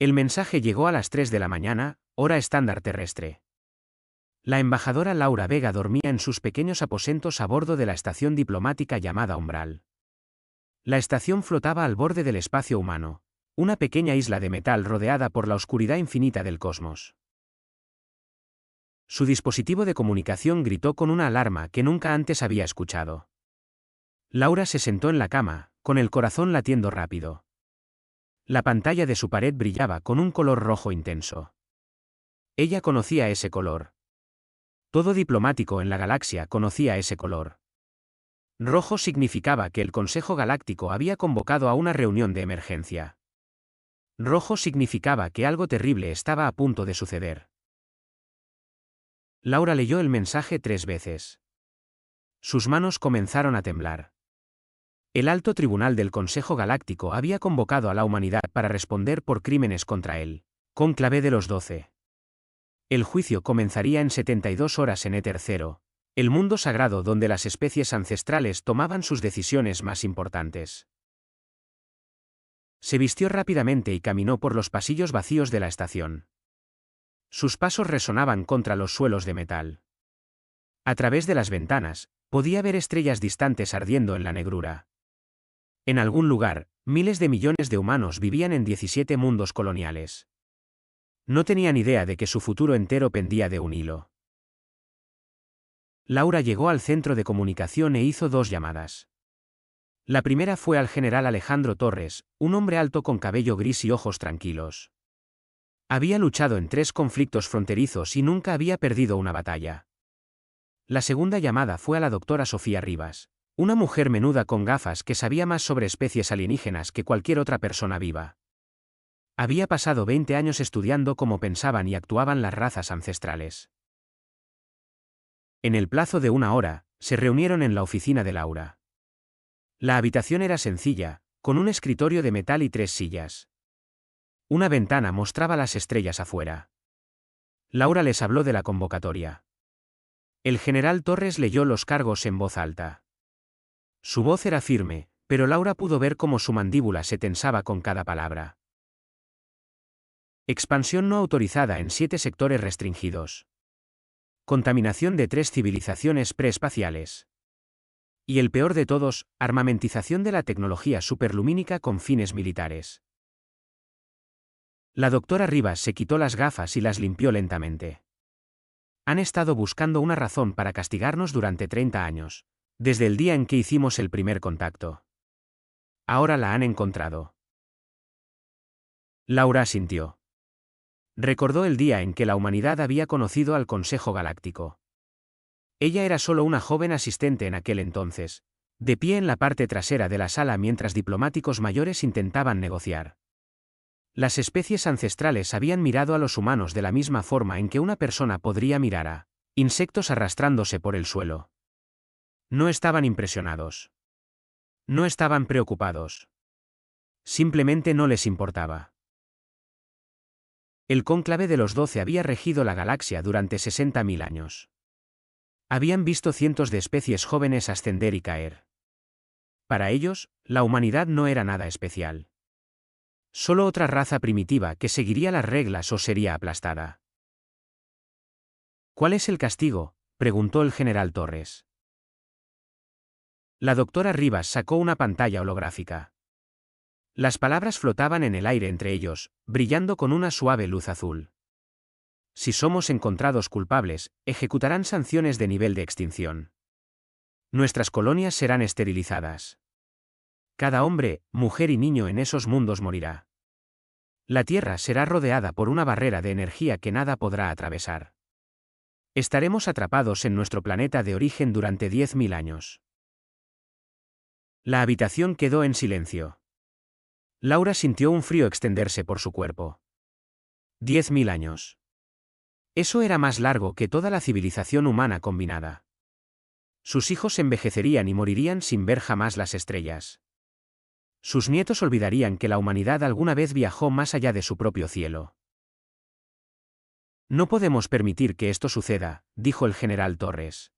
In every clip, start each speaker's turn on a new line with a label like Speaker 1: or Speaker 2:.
Speaker 1: El mensaje llegó a las 3 de la mañana, hora estándar terrestre. La embajadora Laura Vega dormía en sus pequeños aposentos a bordo de la estación diplomática llamada Umbral. La estación flotaba al borde del espacio humano, una pequeña isla de metal rodeada por la oscuridad infinita del cosmos. Su dispositivo de comunicación gritó con una alarma que nunca antes había escuchado. Laura se sentó en la cama, con el corazón latiendo rápido. La pantalla de su pared brillaba con un color rojo intenso. Ella conocía ese color. Todo diplomático en la galaxia conocía ese color. Rojo significaba que el Consejo Galáctico había convocado a una reunión de emergencia. Rojo significaba que algo terrible estaba a punto de suceder. Laura leyó el mensaje 3 veces. Sus manos comenzaron a temblar. El alto tribunal del Consejo Galáctico había convocado a la humanidad para responder por crímenes contra él. Cónclave de los 12. El juicio comenzaría en 72 horas en Éter Cero, el mundo sagrado donde las especies ancestrales tomaban sus decisiones más importantes. Se vistió rápidamente y caminó por los pasillos vacíos de la estación. Sus pasos resonaban contra los suelos de metal. A través de las ventanas, podía ver estrellas distantes ardiendo en la negrura. En algún lugar, miles de millones de humanos vivían en 17 mundos coloniales. No tenían idea de que su futuro entero pendía de un hilo. Laura llegó al centro de comunicación e hizo 2 llamadas. La primera fue al general Alejandro Torres, un hombre alto con cabello gris y ojos tranquilos. Había luchado en 3 conflictos fronterizos y nunca había perdido una batalla. La segunda llamada fue a la doctora Sofía Rivas, una mujer menuda con gafas que sabía más sobre especies alienígenas que cualquier otra persona viva. Había pasado 20 años estudiando cómo pensaban y actuaban las razas ancestrales. En el plazo de 1 hora, se reunieron en la oficina de Laura. La habitación era sencilla, con un escritorio de metal y 3 sillas. Una ventana mostraba las estrellas afuera. Laura les habló de la convocatoria. El general Torres leyó los cargos en voz alta. Su voz era firme, pero Laura pudo ver cómo su mandíbula se tensaba con cada palabra. Expansión no autorizada en 7 sectores restringidos. Contaminación de 3 civilizaciones preespaciales. Y el peor de todos, armamentización de la tecnología superlumínica con fines militares. La doctora Rivas se quitó las gafas y las limpió lentamente. Han estado buscando una razón para castigarnos durante 30 años, desde el día en que hicimos el primer contacto. Ahora la han encontrado. Laura asintió. Recordó el día en que la humanidad había conocido al Consejo Galáctico. Ella era solo una joven asistente en aquel entonces, de pie en la parte trasera de la sala mientras diplomáticos mayores intentaban negociar. Las especies ancestrales habían mirado a los humanos de la misma forma en que una persona podría mirar a insectos arrastrándose por el suelo. No estaban impresionados. No estaban preocupados. Simplemente no les importaba. El cónclave de los 12 había regido la galaxia durante 60.000 años. Habían visto cientos de especies jóvenes ascender y caer. Para ellos, la humanidad no era nada especial. Solo otra raza primitiva que seguiría las reglas o sería aplastada. ¿Cuál es el castigo?, preguntó el general Torres. La doctora Rivas sacó una pantalla holográfica. Las palabras flotaban en el aire entre ellos, brillando con una suave luz azul. Si somos encontrados culpables, ejecutarán sanciones de nivel de extinción. Nuestras colonias serán esterilizadas. Cada hombre, mujer y niño en esos mundos morirá. La Tierra será rodeada por una barrera de energía que nada podrá atravesar. Estaremos atrapados en nuestro planeta de origen durante 10.000 años. La habitación quedó en silencio. Laura sintió un frío extenderse por su cuerpo. 10.000 años. Eso era más largo que toda la civilización humana combinada. Sus hijos envejecerían y morirían sin ver jamás las estrellas. Sus nietos olvidarían que la humanidad alguna vez viajó más allá de su propio cielo. No podemos permitir que esto suceda, dijo el general Torres.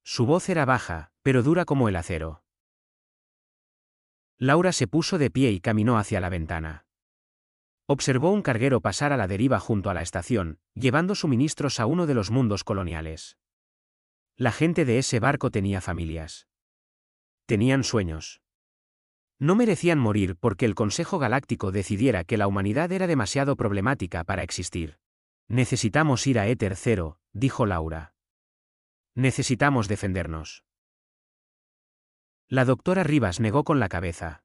Speaker 1: Su voz era baja, pero dura como el acero. Laura se puso de pie y caminó hacia la ventana. Observó un carguero pasar a la deriva junto a la estación, llevando suministros a uno de los mundos coloniales. La gente de ese barco tenía familias. Tenían sueños. No merecían morir porque el Consejo Galáctico decidiera que la humanidad era demasiado problemática para existir. Necesitamos ir a Éter Cero, dijo Laura. Necesitamos defendernos. La doctora Rivas negó con la cabeza.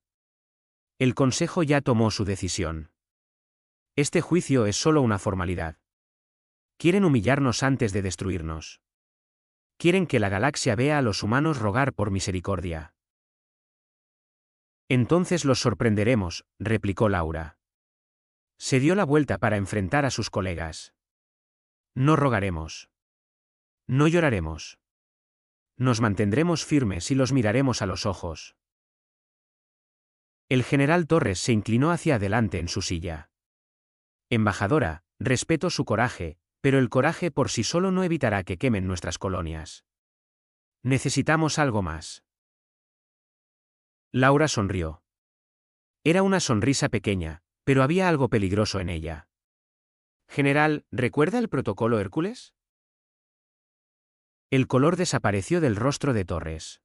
Speaker 1: El Consejo ya tomó su decisión. Este juicio es solo una formalidad. Quieren humillarnos antes de destruirnos. Quieren que la galaxia vea a los humanos rogar por misericordia. Entonces los sorprenderemos, replicó Laura. Se dio la vuelta para enfrentar a sus colegas. No rogaremos. No lloraremos. Nos mantendremos firmes y los miraremos a los ojos. El general Torres se inclinó hacia adelante en su silla. Embajadora, respeto su coraje, pero el coraje por sí solo no evitará que quemen nuestras colonias. Necesitamos algo más. Laura sonrió. Era una sonrisa pequeña, pero había algo peligroso en ella. General, ¿recuerda el protocolo Hércules? El color desapareció del rostro de Torres.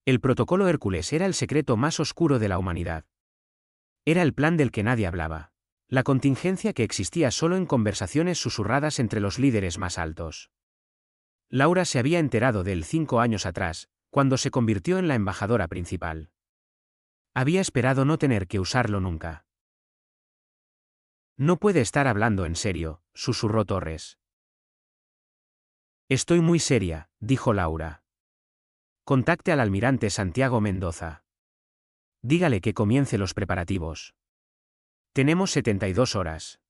Speaker 1: El protocolo Hércules era el secreto más oscuro de la humanidad. Era el plan del que nadie hablaba. La contingencia que existía solo en conversaciones susurradas entre los líderes más altos. Laura se había enterado de él 5 años atrás, cuando se convirtió en la embajadora principal. Había esperado no tener que usarlo nunca. No puede estar hablando en serio, susurró Torres. Estoy muy seria, dijo Laura. Contacte al almirante Santiago Mendoza. Dígale que comience los preparativos. Tenemos 72 horas.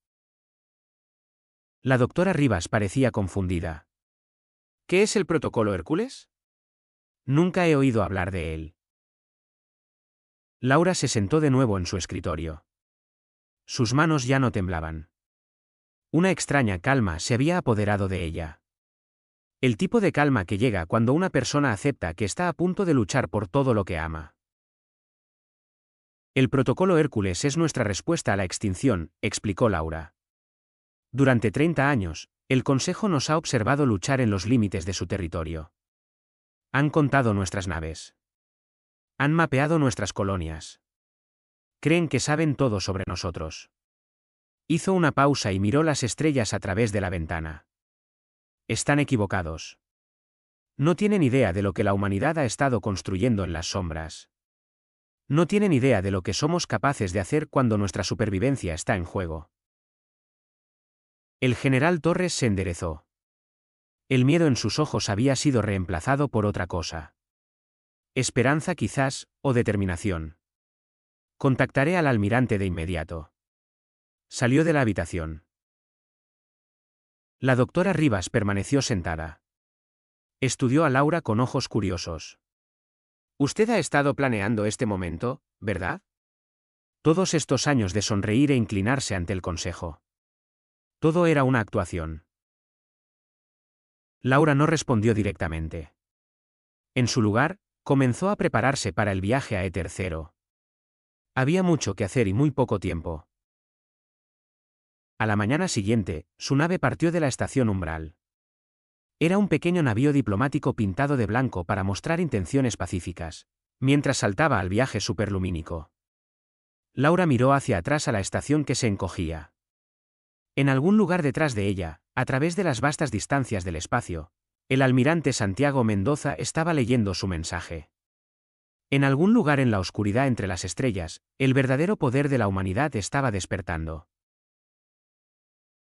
Speaker 1: La doctora Rivas parecía confundida. ¿Qué es el protocolo Hércules? Nunca he oído hablar de él. Laura se sentó de nuevo en su escritorio. Sus manos ya no temblaban. Una extraña calma se había apoderado de ella. El tipo de calma que llega cuando una persona acepta que está a punto de luchar por todo lo que ama. El protocolo Hércules es nuestra respuesta a la extinción, explicó Laura. Durante 30 años, el Consejo nos ha observado luchar en los límites de su territorio. Han contado nuestras naves. Han mapeado nuestras colonias. Creen que saben todo sobre nosotros. Hizo una pausa y miró las estrellas a través de la ventana. Están equivocados. No tienen idea de lo que la humanidad ha estado construyendo en las sombras. No tienen idea de lo que somos capaces de hacer cuando nuestra supervivencia está en juego. El general Torres se enderezó. El miedo en sus ojos había sido reemplazado por otra cosa. Esperanza quizás, o determinación. Contactaré al almirante de inmediato. Salió de la habitación. La doctora Rivas permaneció sentada. Estudió a Laura con ojos curiosos. Usted ha estado planeando este momento, ¿verdad? Todos estos años de sonreír e inclinarse ante el consejo. Todo era una actuación. Laura no respondió directamente. En su lugar, comenzó a prepararse para el viaje a Éter Cero. Había mucho que hacer y muy poco tiempo. A la mañana siguiente, su nave partió de la estación Umbral. Era un pequeño navío diplomático pintado de blanco para mostrar intenciones pacíficas, mientras saltaba al viaje superlumínico. Laura miró hacia atrás a la estación que se encogía. En algún lugar detrás de ella, a través de las vastas distancias del espacio, el almirante Santiago Mendoza estaba leyendo su mensaje. En algún lugar en la oscuridad entre las estrellas, el verdadero poder de la humanidad estaba despertando.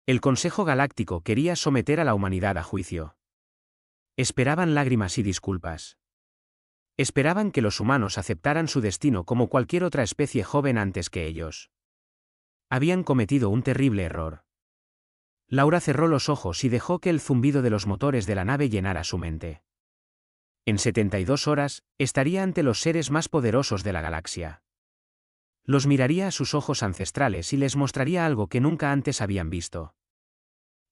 Speaker 1: El Consejo Galáctico quería someter a la humanidad a juicio. Esperaban lágrimas y disculpas. Esperaban que los humanos aceptaran su destino como cualquier otra especie joven antes que ellos. Habían cometido un terrible error. Laura cerró los ojos y dejó que el zumbido de los motores de la nave llenara su mente. En 72 horas, estaría ante los seres más poderosos de la galaxia. Los miraría a sus ojos ancestrales y les mostraría algo que nunca antes habían visto.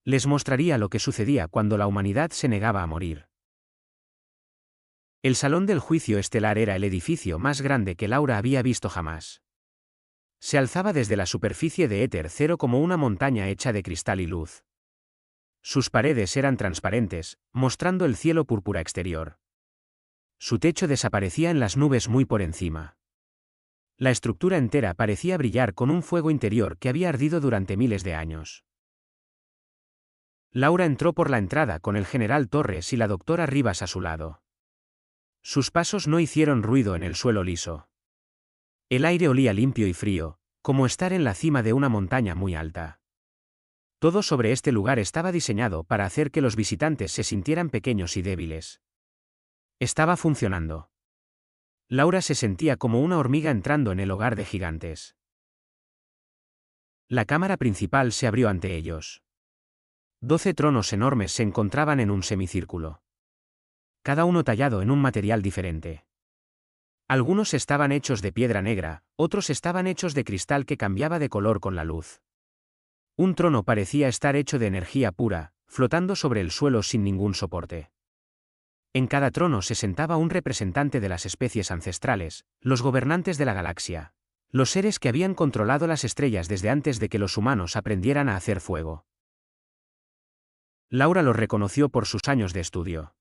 Speaker 1: Les mostraría lo que sucedía cuando la humanidad se negaba a morir. El salón del juicio estelar era el edificio más grande que Laura había visto jamás. Se alzaba desde la superficie de éter cero como una montaña hecha de cristal y luz. Sus paredes eran transparentes, mostrando el cielo púrpura exterior. Su techo desaparecía en las nubes muy por encima. La estructura entera parecía brillar con un fuego interior que había ardido durante miles de años. Laura entró por la entrada con el general Torres y la doctora Rivas a su lado. Sus pasos no hicieron ruido en el suelo liso. El aire olía limpio y frío, como estar en la cima de una montaña muy alta. Todo sobre este lugar estaba diseñado para hacer que los visitantes se sintieran pequeños y débiles. Estaba funcionando. Laura se sentía como una hormiga entrando en el hogar de gigantes. La cámara principal se abrió ante ellos. 12 tronos enormes se encontraban en un semicírculo. Cada uno tallado en un material diferente. Algunos estaban hechos de piedra negra, otros estaban hechos de cristal que cambiaba de color con la luz. Un trono parecía estar hecho de energía pura, flotando sobre el suelo sin ningún soporte. En cada trono se sentaba un representante de las especies ancestrales, los gobernantes de la galaxia, los seres que habían controlado las estrellas desde antes de que los humanos aprendieran a hacer fuego. Laura los reconoció por sus años de estudio.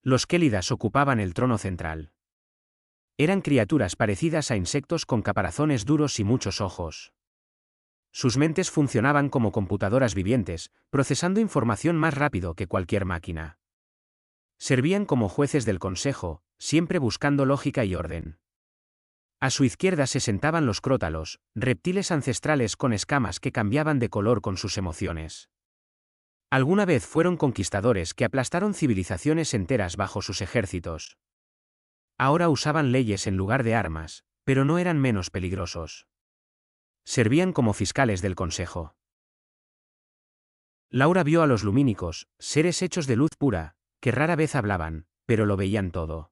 Speaker 1: Los Kélidas ocupaban el trono central. Eran criaturas parecidas a insectos con caparazones duros y muchos ojos. Sus mentes funcionaban como computadoras vivientes, procesando información más rápido que cualquier máquina. Servían como jueces del consejo, siempre buscando lógica y orden. A su izquierda se sentaban los crótalos, reptiles ancestrales con escamas que cambiaban de color con sus emociones. Alguna vez fueron conquistadores que aplastaron civilizaciones enteras bajo sus ejércitos. Ahora usaban leyes en lugar de armas, pero no eran menos peligrosos. Servían como fiscales del consejo. Laura vio a los lumínicos, seres hechos de luz pura, que rara vez hablaban, pero lo veían todo.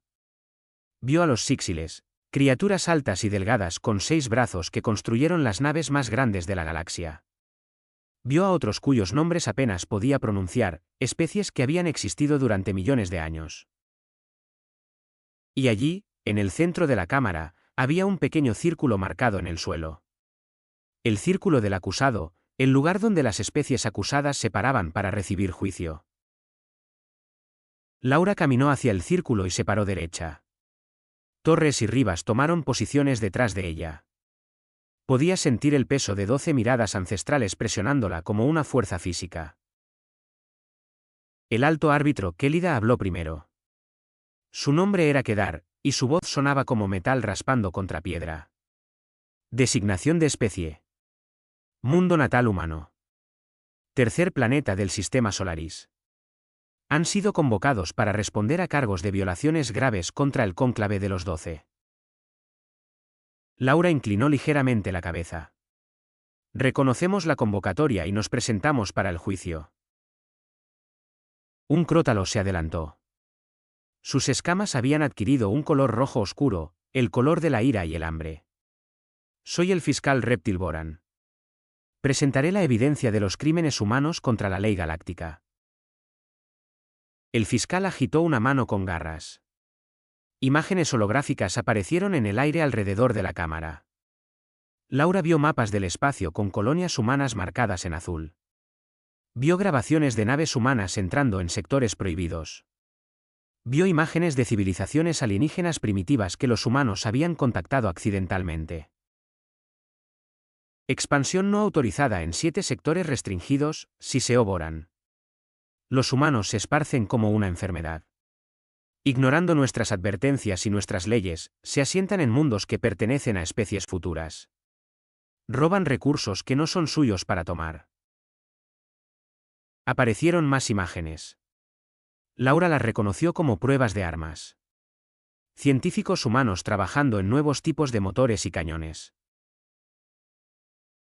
Speaker 1: Vio a los síxiles, criaturas altas y delgadas con 6 brazos que construyeron las naves más grandes de la galaxia. Vio a otros cuyos nombres apenas podía pronunciar, especies que habían existido durante millones de años. Y allí, en el centro de la cámara, había un pequeño círculo marcado en el suelo. El círculo del acusado, el lugar donde las especies acusadas se paraban para recibir juicio. Laura caminó hacia el círculo y se paró derecha. Torres y Rivas tomaron posiciones detrás de ella. Podía sentir el peso de 12 miradas ancestrales presionándola como una fuerza física. El alto árbitro Kélida habló primero. Su nombre era Kedar, y su voz sonaba como metal raspando contra piedra. Designación de especie. Mundo natal humano. Tercer planeta del sistema Solaris. Han sido convocados para responder a cargos de violaciones graves contra el cónclave de los 12. Laura inclinó ligeramente la cabeza. Reconocemos la convocatoria y nos presentamos para el juicio. Un crótalo se adelantó. Sus escamas habían adquirido un color rojo oscuro, el color de la ira y el hambre. Soy el fiscal Reptil Boran. Presentaré la evidencia de los crímenes humanos contra la ley galáctica. El fiscal agitó una mano con garras. Imágenes holográficas aparecieron en el aire alrededor de la cámara. Laura vio mapas del espacio con colonias humanas marcadas en azul. Vio grabaciones de naves humanas entrando en sectores prohibidos. Vio imágenes de civilizaciones alienígenas primitivas que los humanos habían contactado accidentalmente. Expansión no autorizada en 7 sectores restringidos, Siseo Boran. Los humanos se esparcen como una enfermedad. Ignorando nuestras advertencias y nuestras leyes, se asientan en mundos que pertenecen a especies futuras. Roban recursos que no son suyos para tomar. Aparecieron más imágenes. Laura las reconoció como pruebas de armas. Científicos humanos trabajando en nuevos tipos de motores y cañones.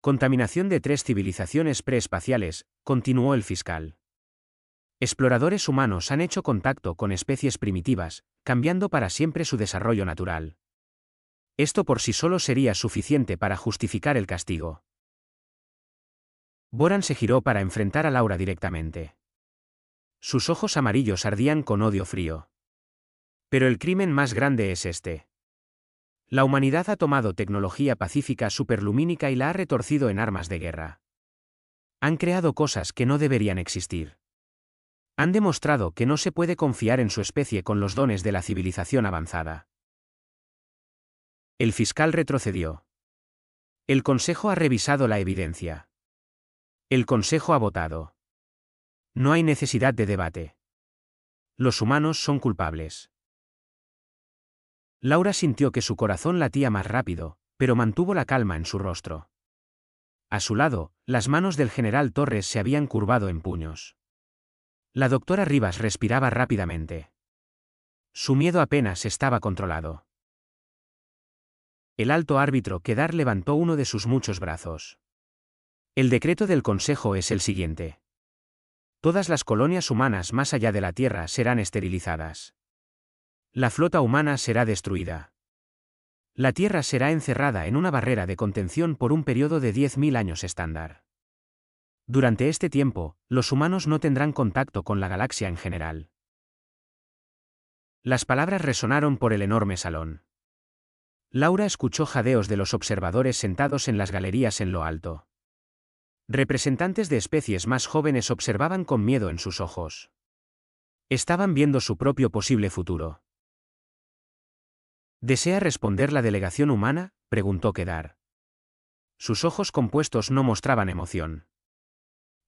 Speaker 1: Contaminación de 3 civilizaciones preespaciales, continuó el fiscal. Exploradores humanos han hecho contacto con especies primitivas, cambiando para siempre su desarrollo natural. Esto por sí solo sería suficiente para justificar el castigo. Boran se giró para enfrentar a Laura directamente. Sus ojos amarillos ardían con odio frío. Pero el crimen más grande es este. La humanidad ha tomado tecnología pacífica superlumínica y la ha retorcido en armas de guerra. Han creado cosas que no deberían existir. Han demostrado que no se puede confiar en su especie con los dones de la civilización avanzada. El fiscal retrocedió. El Consejo ha revisado la evidencia. El Consejo ha votado. No hay necesidad de debate. Los humanos son culpables. Laura sintió que su corazón latía más rápido, pero mantuvo la calma en su rostro. A su lado, las manos del general Torres se habían curvado en puños. La doctora Rivas respiraba rápidamente. Su miedo apenas estaba controlado. El alto árbitro Kedar levantó uno de sus muchos brazos. El decreto del Consejo es el siguiente. Todas las colonias humanas más allá de la Tierra serán esterilizadas. La flota humana será destruida. La Tierra será encerrada en una barrera de contención por un periodo de 10.000 años estándar. Durante este tiempo, los humanos no tendrán contacto con la galaxia en general. Las palabras resonaron por el enorme salón. Laura escuchó jadeos de los observadores sentados en las galerías en lo alto. Representantes de especies más jóvenes observaban con miedo en sus ojos. Estaban viendo su propio posible futuro. ¿Desea responder la delegación humana?, preguntó Kedar. Sus ojos compuestos no mostraban emoción.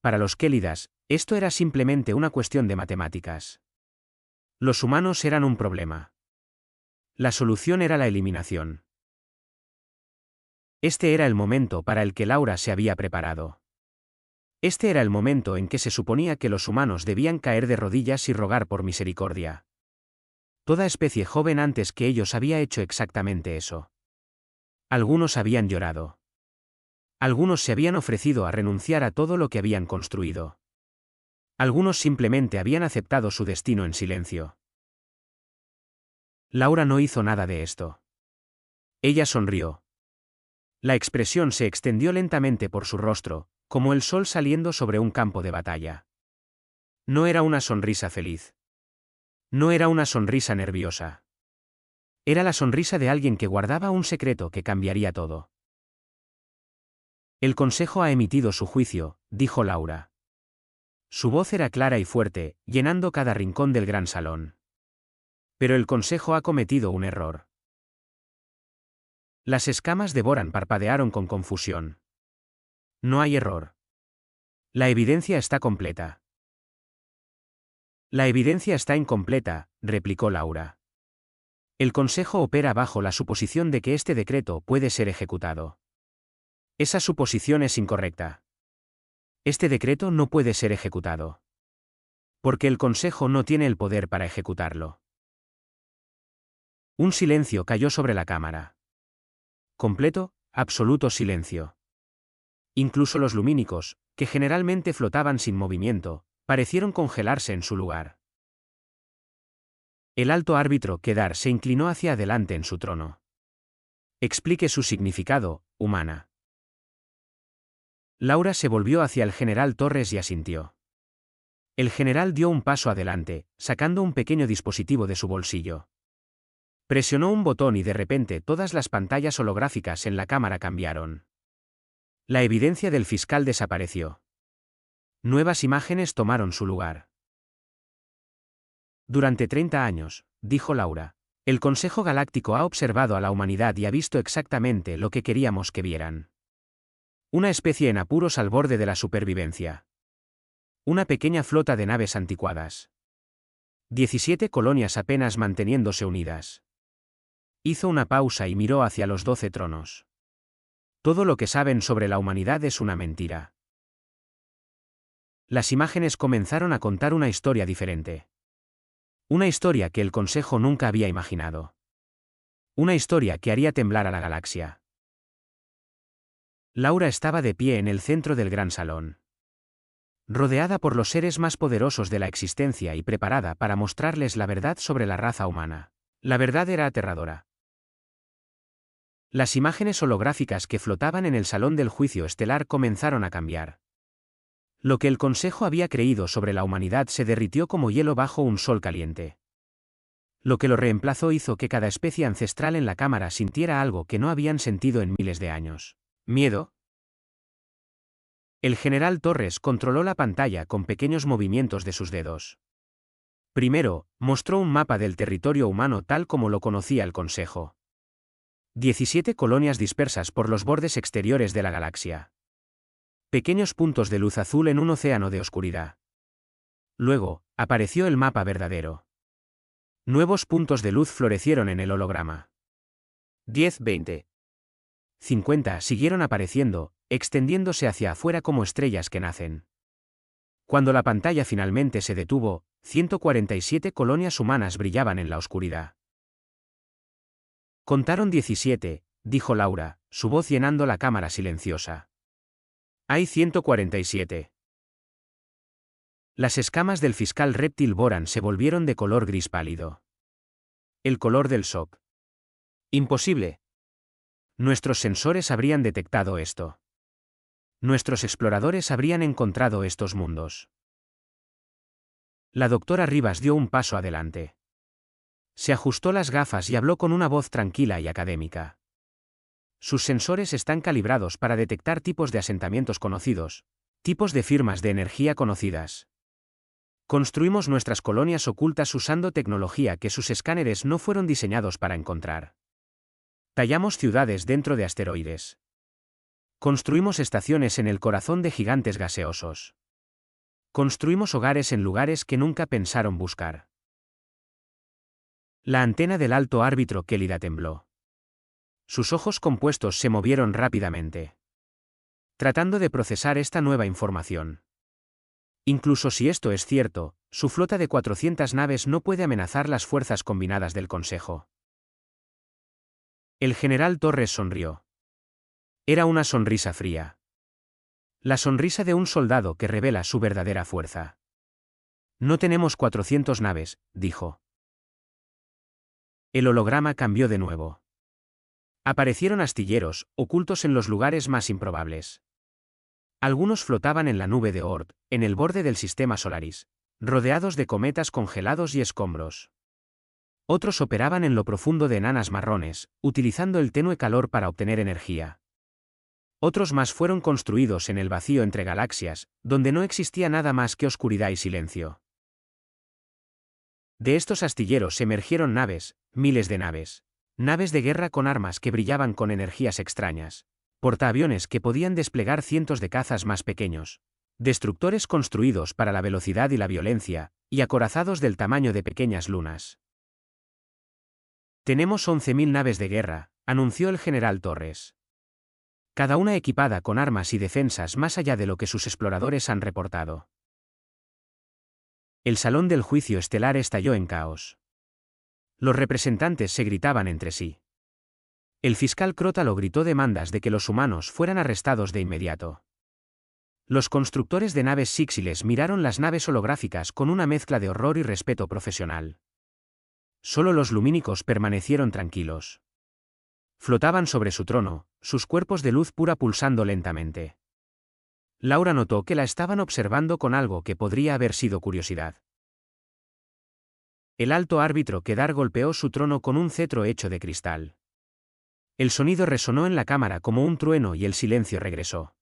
Speaker 1: Para los Kélidas, esto era simplemente una cuestión de matemáticas. Los humanos eran un problema. La solución era la eliminación. Este era el momento para el que Laura se había preparado. Este era el momento en que se suponía que los humanos debían caer de rodillas y rogar por misericordia. Toda especie joven antes que ellos había hecho exactamente eso. Algunos habían llorado. Algunos se habían ofrecido a renunciar a todo lo que habían construido. Algunos simplemente habían aceptado su destino en silencio. Laura no hizo nada de esto. Ella sonrió. La expresión se extendió lentamente por su rostro, como el sol saliendo sobre un campo de batalla. No era una sonrisa feliz. No era una sonrisa nerviosa. Era la sonrisa de alguien que guardaba un secreto que cambiaría todo. El Consejo ha emitido su juicio, dijo Laura. Su voz era clara y fuerte, llenando cada rincón del gran salón. Pero el Consejo ha cometido un error. Las escamas de Boran parpadearon con confusión. No hay error. La evidencia está completa. La evidencia está incompleta, replicó Laura. El Consejo opera bajo la suposición de que este decreto puede ser ejecutado. Esa suposición es incorrecta. Este decreto no puede ser ejecutado. Porque el Consejo no tiene el poder para ejecutarlo. Un silencio cayó sobre la cámara. Completo, absoluto silencio. Incluso los lumínicos, que generalmente flotaban sin movimiento, parecieron congelarse en su lugar. El alto árbitro Kedar se inclinó hacia adelante en su trono. Explique su significado, humana. Laura se volvió hacia el general Torres y asintió. El general dio un paso adelante, sacando un pequeño dispositivo de su bolsillo. Presionó un botón y de repente todas las pantallas holográficas en la cámara cambiaron. La evidencia del fiscal desapareció. Nuevas imágenes tomaron su lugar. Durante 30 años, dijo Laura, el Consejo Galáctico ha observado a la humanidad y ha visto exactamente lo que queríamos que vieran. Una especie en apuros al borde de la supervivencia. Una pequeña flota de naves anticuadas. 17 colonias apenas manteniéndose unidas. Hizo una pausa y miró hacia los 12 tronos. Todo lo que saben sobre la humanidad es una mentira. Las imágenes comenzaron a contar una historia diferente. Una historia que el Consejo nunca había imaginado. Una historia que haría temblar a la galaxia. Laura estaba de pie en el centro del gran salón. Rodeada por los seres más poderosos de la existencia y preparada para mostrarles la verdad sobre la raza humana. La verdad era aterradora. Las imágenes holográficas que flotaban en el salón del juicio estelar comenzaron a cambiar. Lo que el Consejo había creído sobre la humanidad se derritió como hielo bajo un sol caliente. Lo que lo reemplazó hizo que cada especie ancestral en la cámara sintiera algo que no habían sentido en miles de años. ¿Miedo? El general Torres controló la pantalla con pequeños movimientos de sus dedos. Primero, mostró un mapa del territorio humano tal como lo conocía el Consejo. 17 colonias dispersas por los bordes exteriores de la galaxia. Pequeños puntos de luz azul en un océano de oscuridad. Luego, apareció el mapa verdadero. Nuevos puntos de luz florecieron en el holograma. 10, 20. 50 siguieron apareciendo, extendiéndose hacia afuera como estrellas que nacen. Cuando la pantalla finalmente se detuvo, 147 colonias humanas brillaban en la oscuridad. Contaron 17, dijo Laura, su voz llenando la cámara silenciosa. Hay 147. Las escamas del fiscal reptil Boran se volvieron de color gris pálido. El color del shock. Imposible. Nuestros sensores habrían detectado esto. Nuestros exploradores habrían encontrado estos mundos. La doctora Rivas dio un paso adelante. Se ajustó las gafas y habló con una voz tranquila y académica. Sus sensores están calibrados para detectar tipos de asentamientos conocidos, tipos de firmas de energía conocidas. Construimos nuestras colonias ocultas usando tecnología que sus escáneres no fueron diseñados para encontrar. Tallamos ciudades dentro de asteroides. Construimos estaciones en el corazón de gigantes gaseosos. Construimos hogares en lugares que nunca pensaron buscar. La antena del alto árbitro Kélida tembló. Sus ojos compuestos se movieron rápidamente, tratando de procesar esta nueva información. Incluso si esto es cierto, su flota de 400 naves no puede amenazar las fuerzas combinadas del Consejo. El general Torres sonrió. Era una sonrisa fría. La sonrisa de un soldado que revela su verdadera fuerza. No tenemos 400 naves, dijo. El holograma cambió de nuevo. Aparecieron astilleros, ocultos en los lugares más improbables. Algunos flotaban en la nube de Oort, en el borde del sistema Solaris, rodeados de cometas congelados y escombros. Otros operaban en lo profundo de enanas marrones, utilizando el tenue calor para obtener energía. Otros más fueron construidos en el vacío entre galaxias, donde no existía nada más que oscuridad y silencio. De estos astilleros emergieron naves, miles de naves. Naves de guerra con armas que brillaban con energías extrañas. Portaaviones que podían desplegar cientos de cazas más pequeños. Destructores construidos para la velocidad y la violencia, y acorazados del tamaño de pequeñas lunas. Tenemos 11.000 naves de guerra, anunció el general Torres. Cada una equipada con armas y defensas más allá de lo que sus exploradores han reportado. El salón del juicio estelar estalló en caos. Los representantes se gritaban entre sí. El fiscal Crótalo gritó demandas de que los humanos fueran arrestados de inmediato. Los constructores de naves síxiles miraron las naves holográficas con una mezcla de horror y respeto profesional. Solo los lumínicos permanecieron tranquilos. Flotaban sobre su trono, sus cuerpos de luz pura pulsando lentamente. Laura notó que la estaban observando con algo que podría haber sido curiosidad. El alto árbitro Kedar golpeó su trono con un cetro hecho de cristal. El sonido resonó en la cámara como un trueno y el silencio regresó.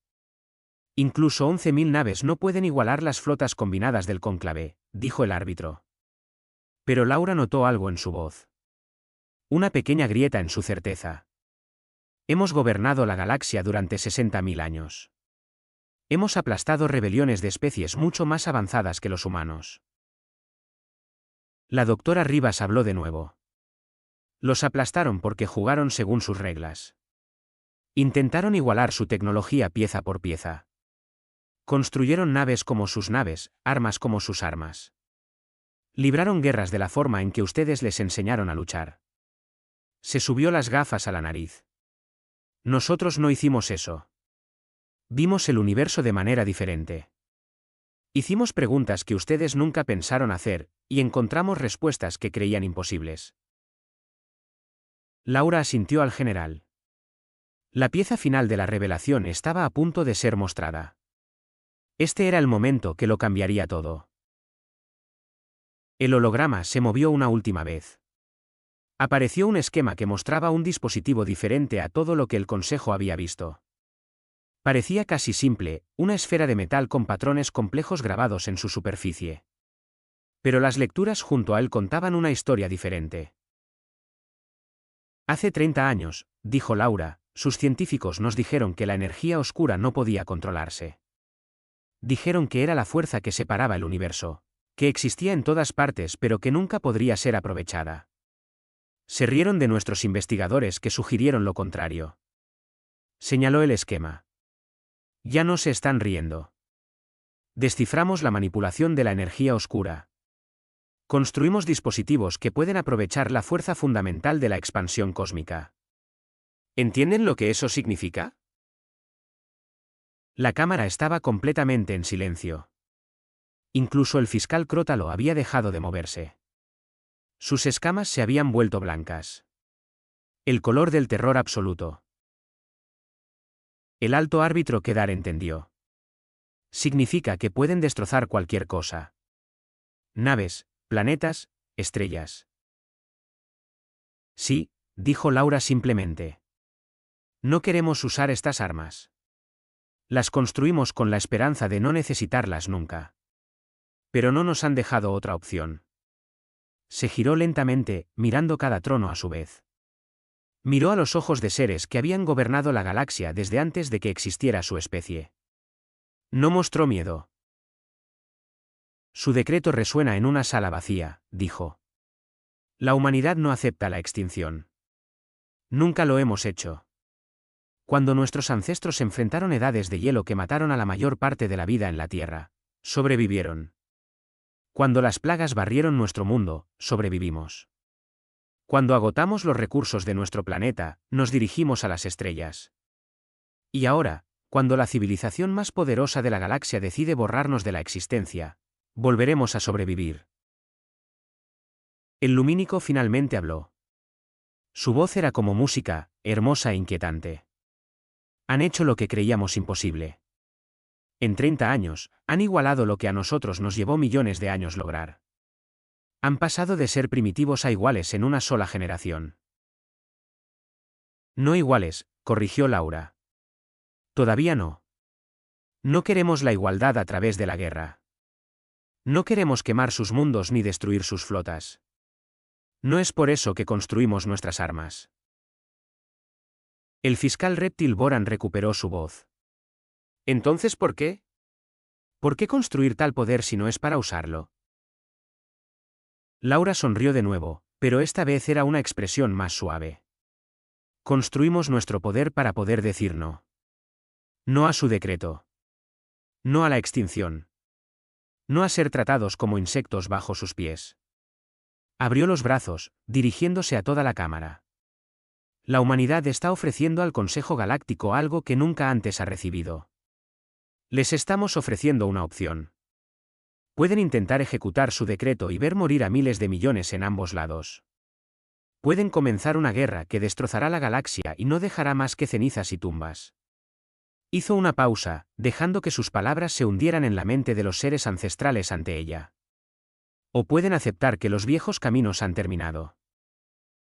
Speaker 1: Incluso 11.000 naves no pueden igualar las flotas combinadas del cónclave, dijo el árbitro. Pero Laura notó algo en su voz. Una pequeña grieta en su certeza. Hemos gobernado la galaxia durante 60.000 años. Hemos aplastado rebeliones de especies mucho más avanzadas que los humanos. La doctora Rivas habló de nuevo. Los aplastaron porque jugaron según sus reglas. Intentaron igualar su tecnología pieza por pieza. Construyeron naves como sus naves, armas como sus armas. Libraron guerras de la forma en que ustedes les enseñaron a luchar. Se subió las gafas a la nariz. Nosotros no hicimos eso. Vimos el universo de manera diferente. Hicimos preguntas que ustedes nunca pensaron hacer, y encontramos respuestas que creían imposibles. Laura asintió al general. La pieza final de la revelación estaba a punto de ser mostrada. Este era el momento que lo cambiaría todo. El holograma se movió una última vez. Apareció un esquema que mostraba un dispositivo diferente a todo lo que el Consejo había visto. Parecía casi simple, una esfera de metal con patrones complejos grabados en su superficie. Pero las lecturas junto a él contaban una historia diferente. Hace 30 años, dijo Laura, sus científicos nos dijeron que la energía oscura no podía controlarse. Dijeron que era la fuerza que separaba el universo, que existía en todas partes pero que nunca podría ser aprovechada. Se rieron de nuestros investigadores que sugirieron lo contrario. Señaló el esquema. Ya no se están riendo. Desciframos la manipulación de la energía oscura. Construimos dispositivos que pueden aprovechar la fuerza fundamental de la expansión cósmica. ¿Entienden lo que eso significa? La cámara estaba completamente en silencio. Incluso el fiscal Crótalo había dejado de moverse. Sus escamas se habían vuelto blancas. El color del terror absoluto. El alto árbitro Kedar entendió. Significa que pueden destrozar cualquier cosa. Naves, planetas, estrellas. Sí, dijo Laura simplemente. No queremos usar estas armas. Las construimos con la esperanza de no necesitarlas nunca. Pero no nos han dejado otra opción. Se giró lentamente, mirando cada trono a su vez. Miró a los ojos de seres que habían gobernado la galaxia desde antes de que existiera su especie. No mostró miedo. Su decreto resuena en una sala vacía, dijo. La humanidad no acepta la extinción. Nunca lo hemos hecho. Cuando nuestros ancestros enfrentaron edades de hielo que mataron a la mayor parte de la vida en la Tierra, sobrevivieron. Cuando las plagas barrieron nuestro mundo, sobrevivimos. Cuando agotamos los recursos de nuestro planeta, nos dirigimos a las estrellas. Y ahora, cuando la civilización más poderosa de la galaxia decide borrarnos de la existencia, volveremos a sobrevivir. El lumínico finalmente habló. Su voz era como música, hermosa e inquietante. Han hecho lo que creíamos imposible. En 30 años, han igualado lo que a nosotros nos llevó millones de años lograr. Han pasado de ser primitivos a iguales en una sola generación. No iguales, corrigió Laura. Todavía no. No queremos la igualdad a través de la guerra. No queremos quemar sus mundos ni destruir sus flotas. No es por eso que construimos nuestras armas. El fiscal reptil Boran recuperó su voz. ¿Entonces por qué? ¿Por qué construir tal poder si no es para usarlo? Laura sonrió de nuevo, pero esta vez era una expresión más suave. Construimos nuestro poder para poder decir no. No a su decreto. No a la extinción. No a ser tratados como insectos bajo sus pies. Abrió los brazos, dirigiéndose a toda la cámara. La humanidad está ofreciendo al Consejo Galáctico algo que nunca antes ha recibido. Les estamos ofreciendo una opción. Pueden intentar ejecutar su decreto y ver morir a miles de millones en ambos lados. Pueden comenzar una guerra que destrozará la galaxia y no dejará más que cenizas y tumbas. Hizo una pausa, dejando que sus palabras se hundieran en la mente de los seres ancestrales ante ella. O pueden aceptar que los viejos caminos han terminado.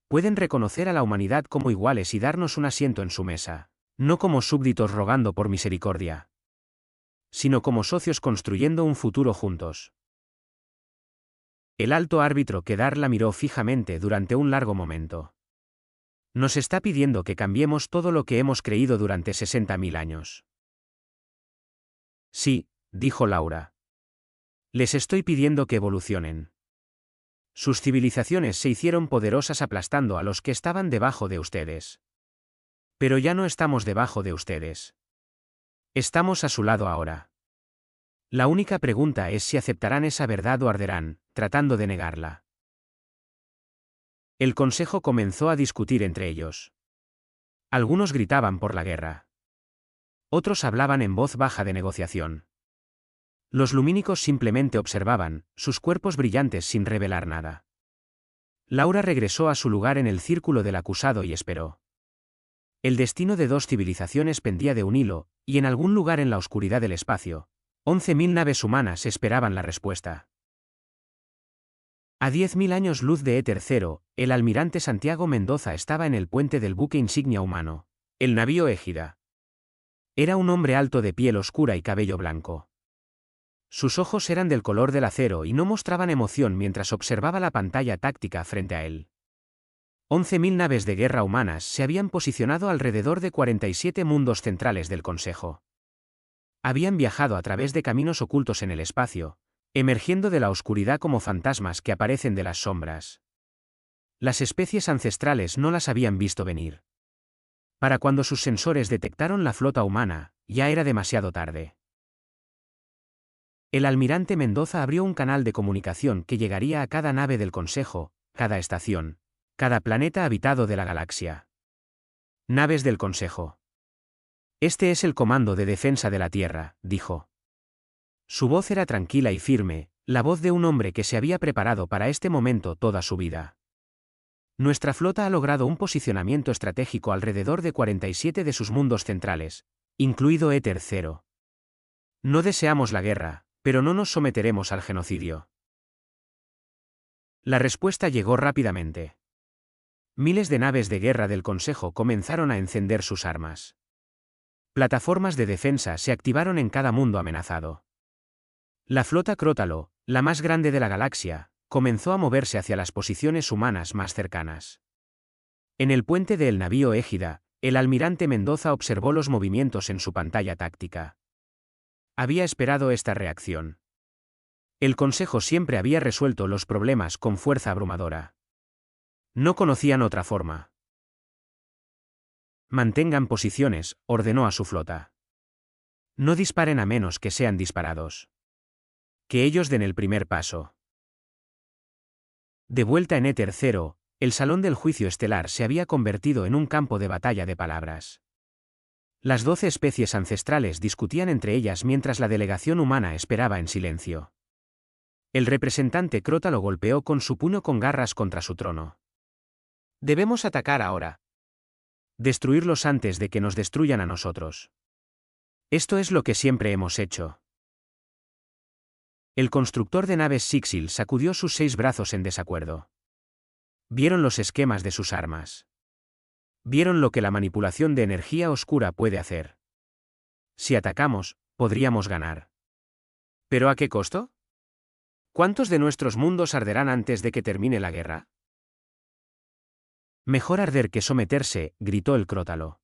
Speaker 1: Pueden reconocer a la humanidad como iguales y darnos un asiento en su mesa, no como súbditos rogando por misericordia, sino como socios construyendo un futuro juntos. El alto árbitro Kedar la miró fijamente durante un largo momento. Nos está pidiendo que cambiemos todo lo que hemos creído durante 60.000 años. Sí, dijo Laura. Les estoy pidiendo que evolucionen. Sus civilizaciones se hicieron poderosas aplastando a los que estaban debajo de ustedes. Pero ya no estamos debajo de ustedes. Estamos a su lado ahora. La única pregunta es si aceptarán esa verdad o arderán, tratando de negarla. El consejo comenzó a discutir entre ellos. Algunos gritaban por la guerra. Otros hablaban en voz baja de negociación. Los lumínicos simplemente observaban, sus cuerpos brillantes sin revelar nada. Laura regresó a su lugar en el círculo del acusado y esperó. El destino de dos civilizaciones pendía de un hilo, y en algún lugar en la oscuridad del espacio, 11.000 naves humanas esperaban la respuesta. A 10.000 años luz de Éter Cero, el almirante Santiago Mendoza estaba en el puente del buque insignia humano, el navío Égida. Era un hombre alto de piel oscura y cabello blanco. Sus ojos eran del color del acero y no mostraban emoción mientras observaba la pantalla táctica frente a él. 11.000 naves de guerra humanas se habían posicionado alrededor de 47 mundos centrales del Consejo. Habían viajado a través de caminos ocultos en el espacio, emergiendo de la oscuridad como fantasmas que aparecen de las sombras. Las especies ancestrales no las habían visto venir. Para cuando sus sensores detectaron la flota humana, ya era demasiado tarde. El almirante Mendoza abrió un canal de comunicación que llegaría a cada nave del Consejo, cada estación, cada planeta habitado de la galaxia. Naves del Consejo. Este es el Comando de Defensa de la Tierra, dijo. Su voz era tranquila y firme, la voz de un hombre que se había preparado para este momento toda su vida. Nuestra flota ha logrado un posicionamiento estratégico alrededor de 47 de sus mundos centrales, incluido Éter Cero. No deseamos la guerra, pero no nos someteremos al genocidio. La respuesta llegó rápidamente. Miles de naves de guerra del Consejo comenzaron a encender sus armas. Plataformas de defensa se activaron en cada mundo amenazado. La flota Crótalo, la más grande de la galaxia, comenzó a moverse hacia las posiciones humanas más cercanas. En el puente del navío Égida, el almirante Mendoza observó los movimientos en su pantalla táctica. Había esperado esta reacción. El Consejo siempre había resuelto los problemas con fuerza abrumadora. No conocían otra forma. Mantengan posiciones, ordenó a su flota. No disparen a menos que sean disparados. Que ellos den el primer paso. De vuelta en Éter Cero, el salón del juicio estelar se había convertido en un campo de batalla de palabras. Las 12 especies ancestrales discutían entre ellas mientras la delegación humana esperaba en silencio. El representante Crótalo golpeó con su puño con garras contra su trono. Debemos atacar ahora. Destruirlos antes de que nos destruyan a nosotros. Esto es lo que siempre hemos hecho. El constructor de naves Sixil sacudió sus 6 brazos en desacuerdo. Vieron los esquemas de sus armas. Vieron lo que la manipulación de energía oscura puede hacer. Si atacamos, podríamos ganar. ¿Pero a qué costo? ¿Cuántos de nuestros mundos arderán antes de que termine la guerra? Mejor arder que someterse, gritó el Crótalo.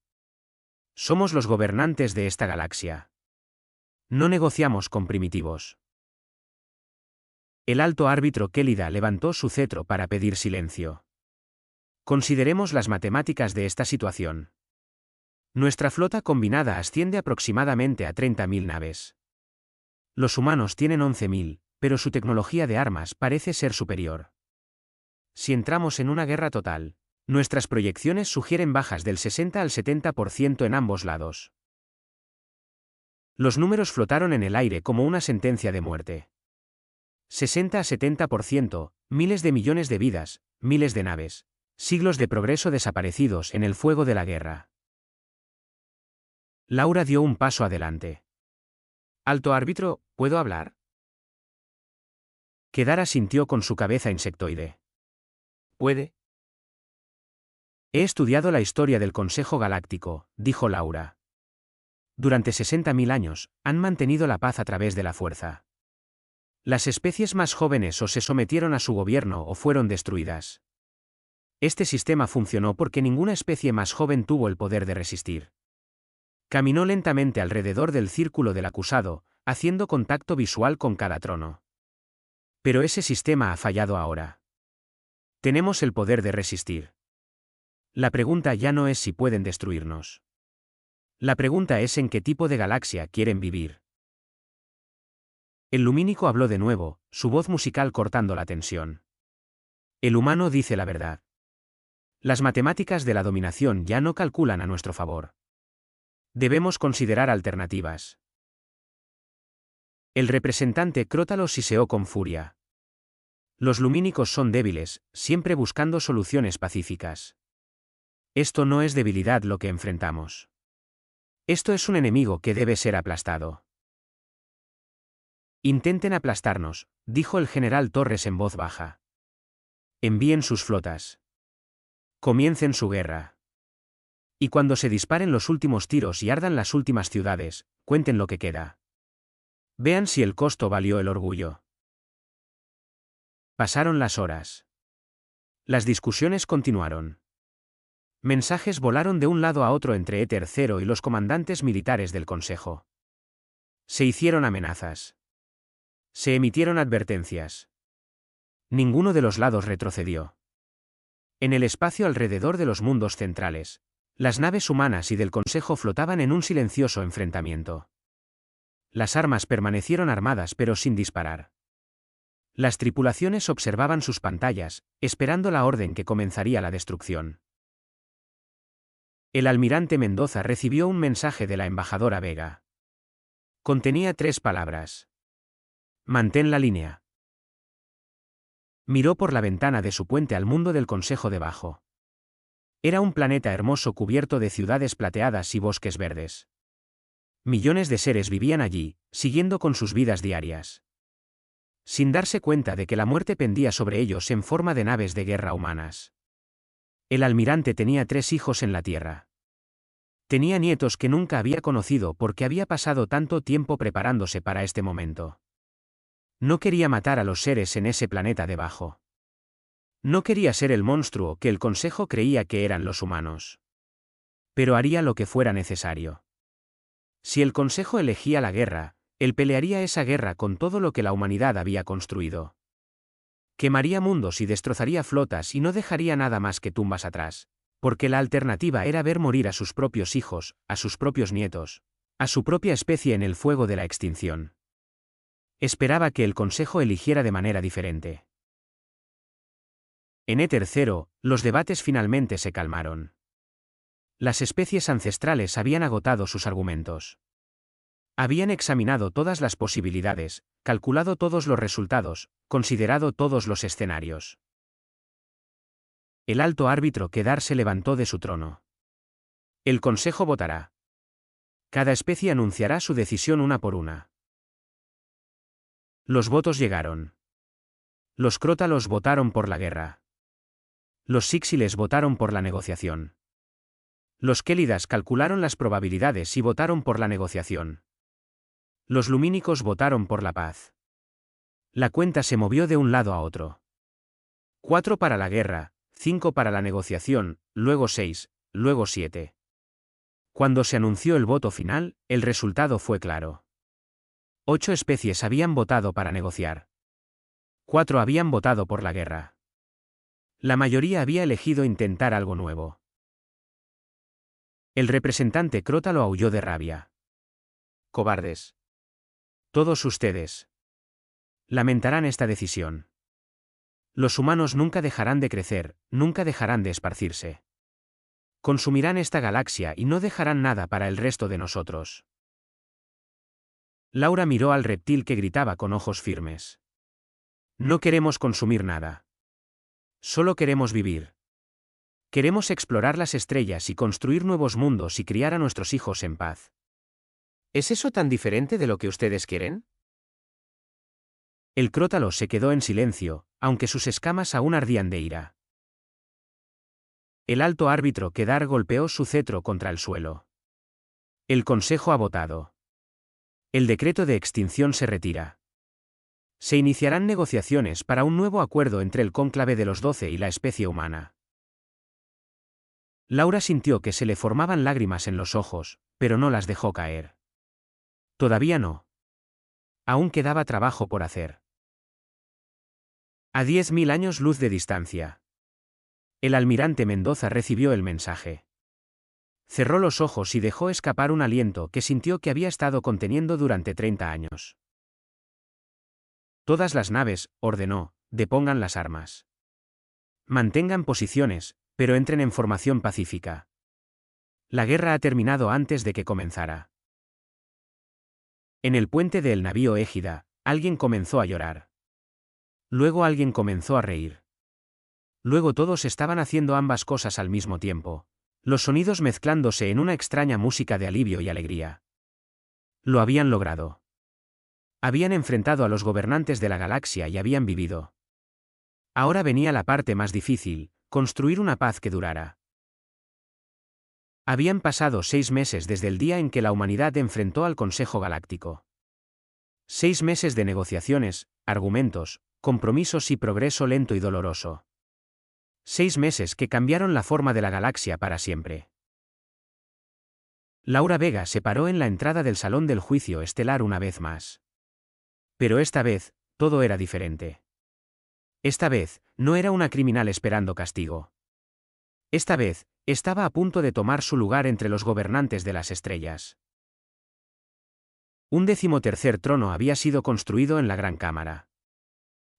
Speaker 1: Somos los gobernantes de esta galaxia. No negociamos con primitivos. El alto árbitro Kélida levantó su cetro para pedir silencio. Consideremos las matemáticas de esta situación. Nuestra flota combinada asciende aproximadamente a 30.000 naves. Los humanos tienen 11.000, pero su tecnología de armas parece ser superior. Si entramos en una guerra total, nuestras proyecciones sugieren bajas del 60 al 70% en ambos lados. Los números flotaron en el aire como una sentencia de muerte. 60 a 70%, miles de millones de vidas, miles de naves, siglos de progreso desaparecidos en el fuego de la guerra. Laura dio un paso adelante. Alto árbitro, ¿puedo hablar? Kedara sintió con su cabeza insectoide. ¿Puede? He estudiado la historia del Consejo Galáctico, dijo Laura. Durante 60.000 años, han mantenido la paz a través de la fuerza. Las especies más jóvenes o se sometieron a su gobierno o fueron destruidas. Este sistema funcionó porque ninguna especie más joven tuvo el poder de resistir. Caminó lentamente alrededor del círculo del acusado, haciendo contacto visual con cada trono. Pero ese sistema ha fallado ahora. Tenemos el poder de resistir. La pregunta ya no es si pueden destruirnos. La pregunta es en qué tipo de galaxia quieren vivir. El lumínico habló de nuevo, su voz musical cortando la tensión. El humano dice la verdad. Las matemáticas de la dominación ya no calculan a nuestro favor. Debemos considerar alternativas. El representante Crótalo siseó con furia. Los lumínicos son débiles, siempre buscando soluciones pacíficas. Esto no es debilidad lo que enfrentamos. Esto es un enemigo que debe ser aplastado. Intenten aplastarnos, dijo el general Torres en voz baja. Envíen sus flotas. Comiencen su guerra. Y cuando se disparen los últimos tiros y ardan las últimas ciudades, cuenten lo que queda. Vean si el costo valió el orgullo. Pasaron las horas. Las discusiones continuaron. Mensajes volaron de un lado a otro entre Éter Cero y los comandantes militares del Consejo. Se hicieron amenazas. Se emitieron advertencias. Ninguno de los lados retrocedió. En el espacio alrededor de los mundos centrales, las naves humanas y del Consejo flotaban en un silencioso enfrentamiento. Las armas permanecieron armadas pero sin disparar. Las tripulaciones observaban sus pantallas, esperando la orden que comenzaría la destrucción. El almirante Mendoza recibió un mensaje de la embajadora Vega. Contenía 3 palabras. Mantén la línea. Miró por la ventana de su puente al mundo del Consejo debajo. Era un planeta hermoso cubierto de ciudades plateadas y bosques verdes. Millones de seres vivían allí, siguiendo con sus vidas diarias. Sin darse cuenta de que la muerte pendía sobre ellos en forma de naves de guerra humanas. El almirante tenía 3 hijos en la Tierra. Tenía nietos que nunca había conocido porque había pasado tanto tiempo preparándose para este momento. No quería matar a los seres en ese planeta debajo. No quería ser el monstruo que el Consejo creía que eran los humanos. Pero haría lo que fuera necesario. Si el Consejo elegía la guerra, él pelearía esa guerra con todo lo que la humanidad había construido. Quemaría mundos y destrozaría flotas y no dejaría nada más que tumbas atrás, porque la alternativa era ver morir a sus propios hijos, a sus propios nietos, a su propia especie en el fuego de la extinción. Esperaba que el Consejo eligiera de manera diferente. En Éter Cero, los debates finalmente se calmaron. Las especies ancestrales habían agotado sus argumentos. Habían examinado todas las posibilidades, calculado todos los resultados, considerado todos los escenarios. El alto árbitro Kedar se levantó de su trono. El Consejo votará. Cada especie anunciará su decisión una por una. Los votos llegaron. Los crótalos votaron por la guerra. Los síxiles votaron por la negociación. Los kélidas calcularon las probabilidades y votaron por la negociación. Los lumínicos votaron por la paz. La cuenta se movió de un lado a otro. 4 para la guerra, 5 para la negociación, luego 6, luego 7. Cuando se anunció el voto final, el resultado fue claro. 8 especies habían votado para negociar. 4 habían votado por la guerra. La mayoría había elegido intentar algo nuevo. El representante crótalo aulló de rabia. Cobardes. Todos ustedes. Lamentarán esta decisión. Los humanos nunca dejarán de crecer, nunca dejarán de esparcirse. Consumirán esta galaxia y no dejarán nada para el resto de nosotros. Laura miró al reptil que gritaba con ojos firmes. No queremos consumir nada. Solo queremos vivir. Queremos explorar las estrellas y construir nuevos mundos y criar a nuestros hijos en paz. ¿Es eso tan diferente de lo que ustedes quieren? El crótalo se quedó en silencio, aunque sus escamas aún ardían de ira. El alto árbitro Kedar golpeó su cetro contra el suelo. El Consejo ha votado. El decreto de extinción se retira. Se iniciarán negociaciones para un nuevo acuerdo entre el cónclave de los 12 y la especie humana. Laura sintió que se le formaban lágrimas en los ojos, pero no las dejó caer. Todavía no. Aún quedaba trabajo por hacer. A 10.000 años luz de distancia. El almirante Mendoza recibió el mensaje. Cerró los ojos y dejó escapar un aliento que sintió que había estado conteniendo durante 30 años. Todas las naves, ordenó, depongan las armas. Mantengan posiciones, pero entren en formación pacífica. La guerra ha terminado antes de que comenzara. En el puente del navío Égida, alguien comenzó a llorar. Luego alguien comenzó a reír. Luego todos estaban haciendo ambas cosas al mismo tiempo, los sonidos mezclándose en una extraña música de alivio y alegría. Lo habían logrado. Habían enfrentado a los gobernantes de la galaxia y habían vivido. Ahora venía la parte más difícil, construir una paz que durara. Habían pasado 6 meses desde el día en que la humanidad enfrentó al Consejo Galáctico. 6 meses de negociaciones, argumentos, compromisos y progreso lento y doloroso. 6 meses que cambiaron la forma de la galaxia para siempre. Laura Vega se paró en la entrada del salón del juicio estelar una vez más. Pero esta vez, todo era diferente. Esta vez, no era una criminal esperando castigo. Esta vez, estaba a punto de tomar su lugar entre los gobernantes de las estrellas. Un 13º trono había sido construido en la Gran Cámara.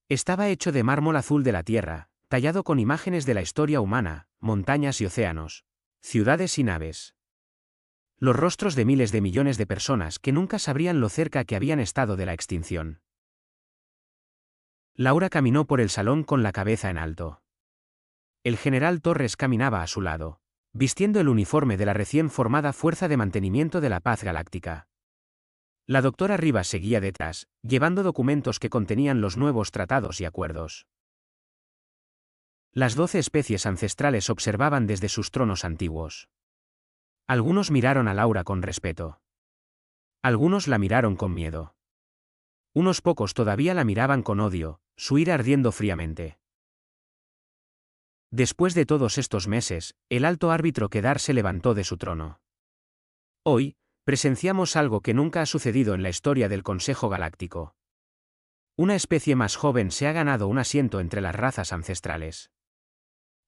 Speaker 1: Estaba hecho de mármol azul de la Tierra, tallado con imágenes de la historia humana, montañas y océanos, ciudades y naves. Los rostros de miles de millones de personas que nunca sabrían lo cerca que habían estado de la extinción. Laura caminó por el salón con la cabeza en alto. El general Torres caminaba a su lado, vistiendo el uniforme de la recién formada Fuerza de Mantenimiento de la Paz Galáctica. La doctora Rivas seguía detrás, llevando documentos que contenían los nuevos tratados y acuerdos. Las 12 especies ancestrales observaban desde sus tronos antiguos. Algunos miraron a Laura con respeto. Algunos la miraron con miedo. Unos pocos todavía la miraban con odio, su ira ardiendo fríamente. Después de todos estos meses, el alto árbitro Kedar se levantó de su trono. Hoy, presenciamos algo que nunca ha sucedido en la historia del Consejo Galáctico. Una especie más joven se ha ganado un asiento entre las razas ancestrales.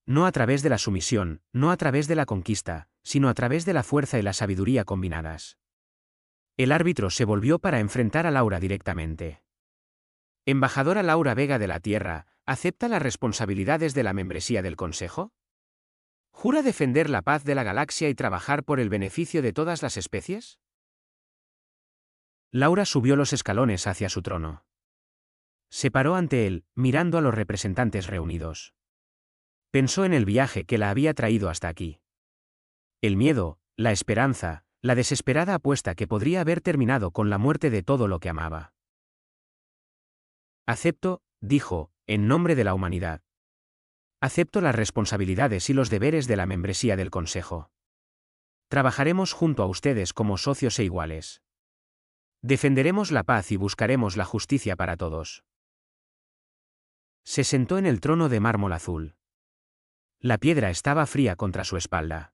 Speaker 1: No a través de la sumisión, no a través de la conquista, sino a través de la fuerza y la sabiduría combinadas. El árbitro se volvió para enfrentar a Laura directamente. Embajadora Laura Vega de la Tierra, ¿acepta las responsabilidades de la membresía del Consejo? ¿Jura defender la paz de la galaxia y trabajar por el beneficio de todas las especies? Laura subió los escalones hacia su trono. Se paró ante él, mirando a los representantes reunidos. Pensó en el viaje que la había traído hasta aquí. El miedo, la esperanza, la desesperada apuesta que podría haber terminado con la muerte de todo lo que amaba. Acepto, dijo, en nombre de la humanidad. Acepto las responsabilidades y los deberes de la membresía del Consejo. Trabajaremos junto a ustedes como socios e iguales. Defenderemos la paz y buscaremos la justicia para todos. Se sentó en el trono de mármol azul. La piedra estaba fría contra su espalda.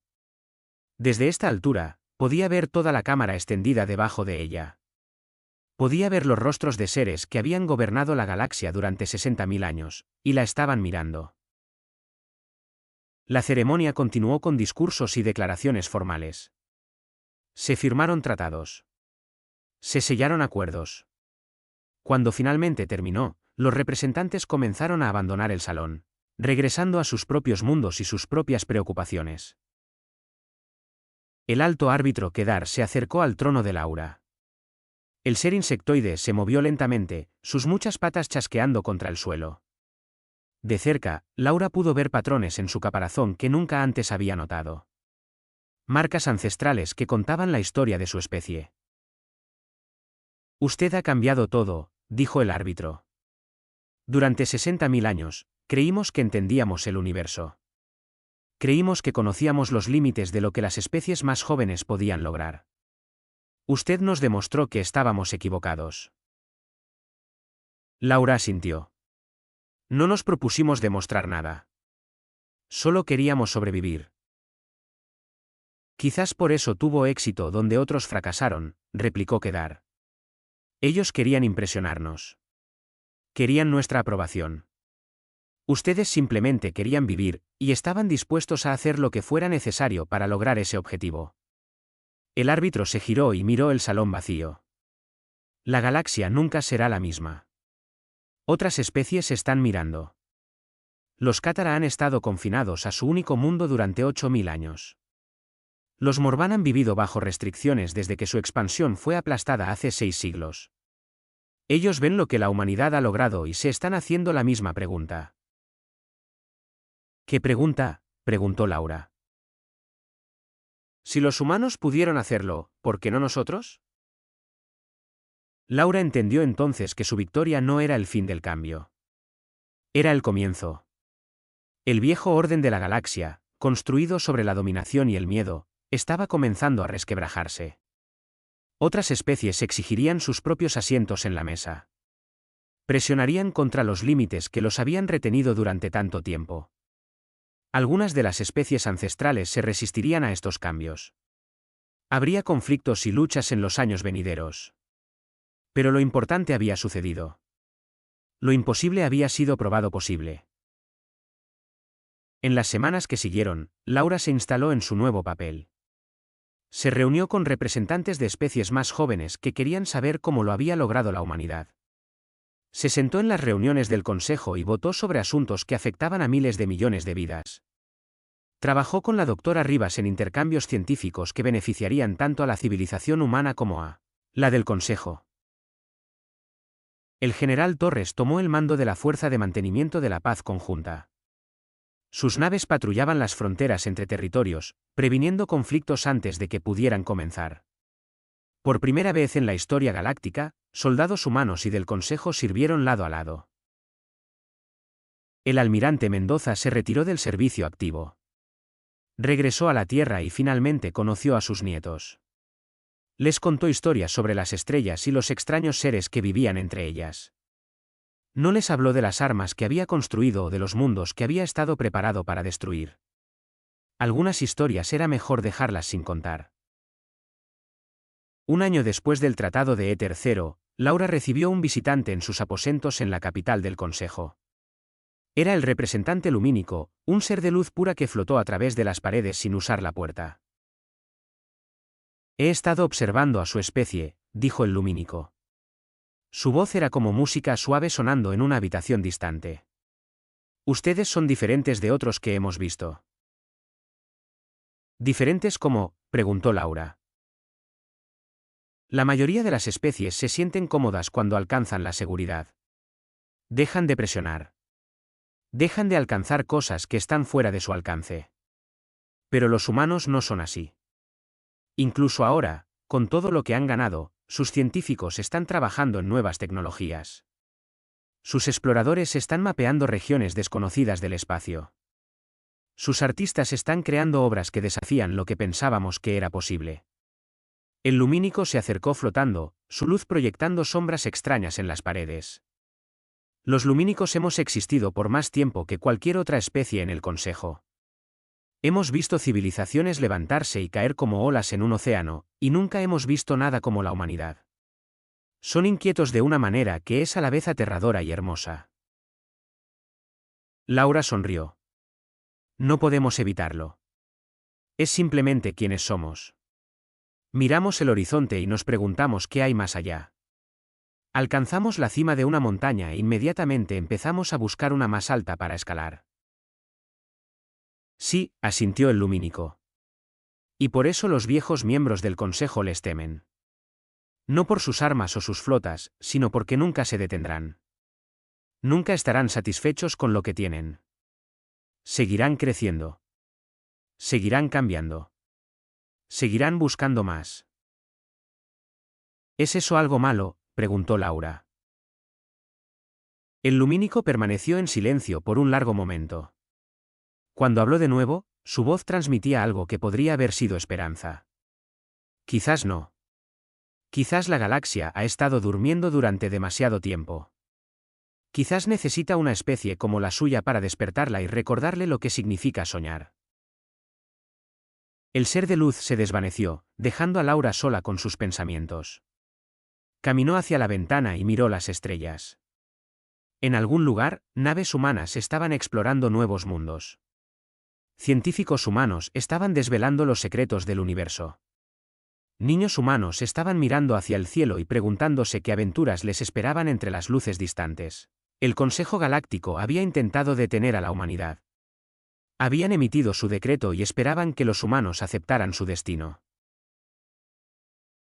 Speaker 1: Desde esta altura, podía ver toda la cámara extendida debajo de ella. Podía ver los rostros de seres que habían gobernado la galaxia durante 60.000 años, y la estaban mirando. La ceremonia continuó con discursos y declaraciones formales. Se firmaron tratados. Se sellaron acuerdos. Cuando finalmente terminó, los representantes comenzaron a abandonar el salón, regresando a sus propios mundos y sus propias preocupaciones. El alto árbitro Kedar se acercó al trono de Laura. El ser insectoide se movió lentamente, sus muchas patas chasqueando contra el suelo. De cerca, Laura pudo ver patrones en su caparazón que nunca antes había notado. Marcas ancestrales que contaban la historia de su especie. Usted ha cambiado todo, dijo el árbitro. Durante 60.000 años, creímos que entendíamos el universo. Creímos que conocíamos los límites de lo que las especies más jóvenes podían lograr. Usted nos demostró que estábamos equivocados. Laura asintió. No nos propusimos demostrar nada. Solo queríamos sobrevivir. Quizás por eso tuvo éxito donde otros fracasaron, replicó Kedar. Ellos querían impresionarnos. Querían nuestra aprobación. Ustedes simplemente querían vivir, y estaban dispuestos a hacer lo que fuera necesario para lograr ese objetivo. El árbitro se giró y miró el salón vacío. La galaxia nunca será la misma. Otras especies están mirando. Los Cátara han estado confinados a su único mundo durante 8.000 años. Los Morvan han vivido bajo restricciones desde que su expansión fue aplastada hace 6 siglos. Ellos ven lo que la humanidad ha logrado y se están haciendo la misma pregunta. ¿Qué pregunta?, preguntó Laura. Si los humanos pudieron hacerlo, ¿por qué no nosotros? Laura entendió entonces que su victoria no era el fin del cambio. Era el comienzo. El viejo orden de la galaxia, construido sobre la dominación y el miedo, estaba comenzando a resquebrajarse. Otras especies exigirían sus propios asientos en la mesa. Presionarían contra los límites que los habían retenido durante tanto tiempo. Algunas de las especies ancestrales se resistirían a estos cambios. Habría conflictos y luchas en los años venideros. Pero lo importante había sucedido. Lo imposible había sido probado posible. En las semanas que siguieron, Laura se instaló en su nuevo papel. Se reunió con representantes de especies más jóvenes que querían saber cómo lo había logrado la humanidad. Se sentó en las reuniones del Consejo y votó sobre asuntos que afectaban a miles de millones de vidas. Trabajó con la doctora Rivas en intercambios científicos que beneficiarían tanto a la civilización humana como a la del Consejo. El general Torres tomó el mando de la Fuerza de Mantenimiento de la Paz Conjunta. Sus naves patrullaban las fronteras entre territorios, previniendo conflictos antes de que pudieran comenzar. Por primera vez en la historia galáctica, soldados humanos y del Consejo sirvieron lado a lado. El almirante Mendoza se retiró del servicio activo. Regresó a la Tierra y finalmente conoció a sus nietos. Les contó historias sobre las estrellas y los extraños seres que vivían entre ellas. No les habló de las armas que había construido o de los mundos que había estado preparado para destruir. Algunas historias era mejor dejarlas sin contar. Un año después del Tratado de Éter Cero, Laura recibió un visitante en sus aposentos en la capital del Consejo. Era el representante lumínico, un ser de luz pura que flotó a través de las paredes sin usar la puerta. He estado observando a su especie, dijo el lumínico. Su voz era como música suave sonando en una habitación distante. Ustedes son diferentes de otros que hemos visto. ¿Diferentes cómo?, preguntó Laura. La mayoría de las especies se sienten cómodas cuando alcanzan la seguridad. Dejan de presionar. Dejan de alcanzar cosas que están fuera de su alcance. Pero los humanos no son así. Incluso ahora, con todo lo que han ganado, sus científicos están trabajando en nuevas tecnologías. Sus exploradores están mapeando regiones desconocidas del espacio. Sus artistas están creando obras que desafían lo que pensábamos que era posible. El lumínico se acercó flotando, su luz proyectando sombras extrañas en las paredes. Los lumínicos hemos existido por más tiempo que cualquier otra especie en el Consejo. Hemos visto civilizaciones levantarse y caer como olas en un océano, y nunca hemos visto nada como la humanidad. Son inquietos de una manera que es a la vez aterradora y hermosa. Laura sonrió. No podemos evitarlo. Es simplemente quienes somos. Miramos el horizonte y nos preguntamos qué hay más allá. Alcanzamos la cima de una montaña e inmediatamente empezamos a buscar una más alta para escalar. Sí, asintió el lumínico. Y por eso los viejos miembros del Consejo les temen. No por sus armas o sus flotas, sino porque nunca se detendrán. Nunca estarán satisfechos con lo que tienen. Seguirán creciendo. Seguirán cambiando. Seguirán buscando más. ¿Es eso algo malo?, preguntó Laura. El lumínico permaneció en silencio por un largo momento. Cuando habló de nuevo, su voz transmitía algo que podría haber sido esperanza. Quizás no. Quizás la galaxia ha estado durmiendo durante demasiado tiempo. Quizás necesita una especie como la suya para despertarla y recordarle lo que significa soñar. El ser de luz se desvaneció, dejando a Laura sola con sus pensamientos. Caminó hacia la ventana y miró las estrellas. En algún lugar, naves humanas estaban explorando nuevos mundos. Científicos humanos estaban desvelando los secretos del universo. Niños humanos estaban mirando hacia el cielo y preguntándose qué aventuras les esperaban entre las luces distantes. El Consejo Galáctico había intentado detener a la humanidad. Habían emitido su decreto y esperaban que los humanos aceptaran su destino.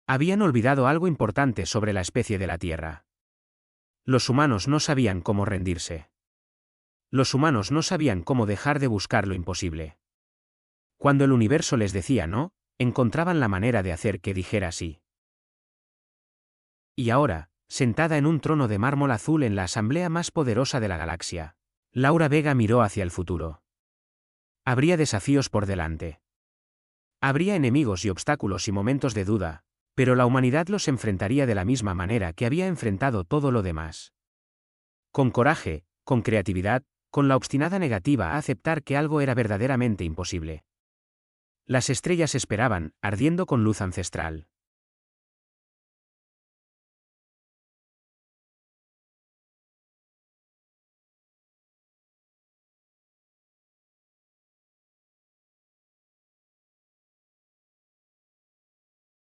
Speaker 1: Habían olvidado algo importante sobre la especie de la Tierra. Los humanos no sabían cómo rendirse. Los humanos no sabían cómo dejar de buscar lo imposible. Cuando el universo les decía no, encontraban la manera de hacer que dijera sí. Y ahora, sentada en un trono de mármol azul en la asamblea más poderosa de la galaxia, Laura Vega miró hacia el futuro. Habría desafíos por delante. Habría enemigos y obstáculos y momentos de duda, pero la humanidad los enfrentaría de la misma manera que había enfrentado todo lo demás. Con coraje, con creatividad, con la obstinada negativa a aceptar que algo era verdaderamente imposible. Las estrellas esperaban, ardiendo con luz ancestral.